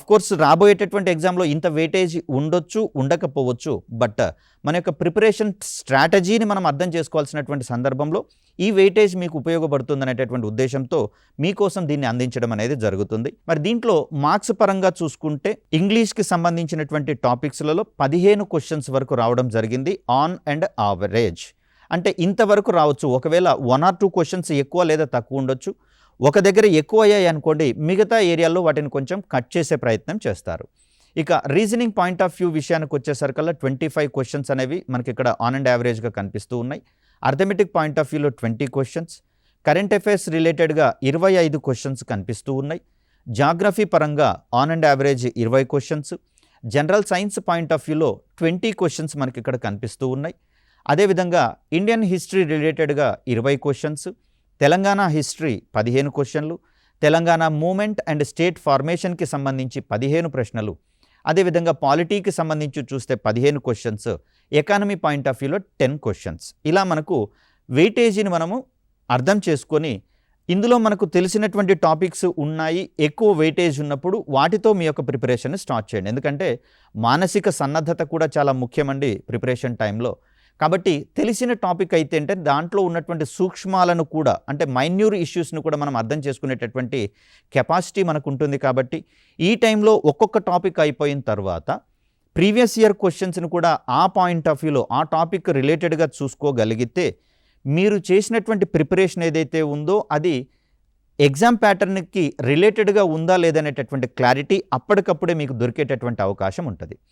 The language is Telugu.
కోర్స్ రాబోయేటటువంటి ఎగ్జామ్‌లో ఇంత వెయిటేజ్ ఉండొచ్చు, ఉండకపోవచ్చు. బట్ మన యొక్క ప్రిపరేషన్ స్ట్రాటజీని మనం అర్థం చేసుకోవాల్సినటువంటి సందర్భంలో ఈ వెయిటేజ్ మీకు ఉపయోగపడుతుందనేటటువంటి ఉద్దేశంతో మీకోసం దీన్ని అందించడం అనేది జరుగుతుంది. మరి దీంట్లో మార్క్స్ పరంగా చూసుకుంటే ఇంగ్లీష్‌కి సంబంధించినటువంటి టాపిక్స్‌లలో 15 క్వెషన్స్ వరకు రావడం జరిగింది ఆన్ అండ్ యావరేజ్. అంటే ఇంతవరకు రావచ్చు. ఒకవేళ 1 ఆర్ 2 క్వెషన్స్ ఎక్కువ లేదా తక్కువ ఉండొచ్చు. ఒక దగ్గర ఎక్కువ అయ్యాయి అనుకోండి, మిగతా ఏరియాల్లో వాటిని కొంచెం కట్ చేసే ప్రయత్నం చేస్తారు. ఇక రీజనింగ్ పాయింట్ ఆఫ్ వ్యూ విషయానికి వచ్చేసరికల్లా 25 క్వెషన్స్ అనేవి మనకి ఇక్కడ ఆన్ అండ్ యావరేజ్‌గా కనిపిస్తూ ఉన్నాయి. అర్థమెటిక్ పాయింట్ ఆఫ్ వ్యూలో 20 క్వెషన్స్, కరెంట్ అఫైర్స్ రిలేటెడ్‌గా 25 క్వెషన్స్ కనిపిస్తూ ఉన్నాయి. జాగ్రఫీ పరంగా on and average 20 questions, general science point of వ్యూలో 20 క్వెషన్స్ మనకి ఇక్కడ కనిపిస్తూ ఉన్నాయి. అదేవిధంగా ఇండియన్ హిస్టరీ రిలేటెడ్‌గా 20 క్వెషన్స్, తెలంగాణ హిస్టరీ 15 క్వెషన్లు, తెలంగాణ మూవ్‌మెంట్ అండ్ స్టేట్ ఫార్మేషన్‌కి సంబంధించి 15 ప్రశ్నలు, అదేవిధంగా పాలిటీకి సంబంధించి చూస్తే 15 క్వెషన్స్, ఎకానమీ పాయింట్ ఆఫ్ వ్యూలో 10 క్వెషన్స్. ఇలా మనకు వెయిటేజీని మనము అర్థం చేసుకొని ఇందులో మనకు తెలిసినటువంటి టాపిక్స్ ఉన్నాయి, ఎక్కువ వెయిటేజ్ ఉన్నప్పుడు వాటితో మీ యొక్క ప్రిపరేషన్‌ని స్టార్ట్ చేయండి. ఎందుకంటే మానసిక సన్నద్ధత కూడా చాలా ముఖ్యమండి ప్రిపరేషన్ టైంలో. కాబట్టి తెలిసిన టాపిక్ అయితే అంటే దాంట్లో ఉన్నటువంటి సూక్ష్మాలను కూడా, అంటే మైన్యూర్ ఇష్యూస్‌ని కూడా మనం అర్థం చేసుకునేటటువంటి కెపాసిటీ మనకు ఉంటుంది. కాబట్టి ఈ టైంలో ఒక్కొక్క టాపిక్ అయిపోయిన తర్వాత ప్రీవియస్ ఇయర్ క్వెషన్స్‌ని కూడా ఆ పాయింట్ ఆఫ్ వ్యూలో ఆ టాపిక్ రిలేటెడ్‌గా చూసుకోగలిగితే మీరు చేసినటువంటి ప్రిపరేషన్ ఏదైతే ఉందో అది ఎగ్జామ్ ప్యాటర్న్‌కి రిలేటెడ్‌గా ఉందా లేదనేటటువంటి క్లారిటీ అప్పటికప్పుడే మీకు దొరికేటటువంటి అవకాశం ఉంటుంది.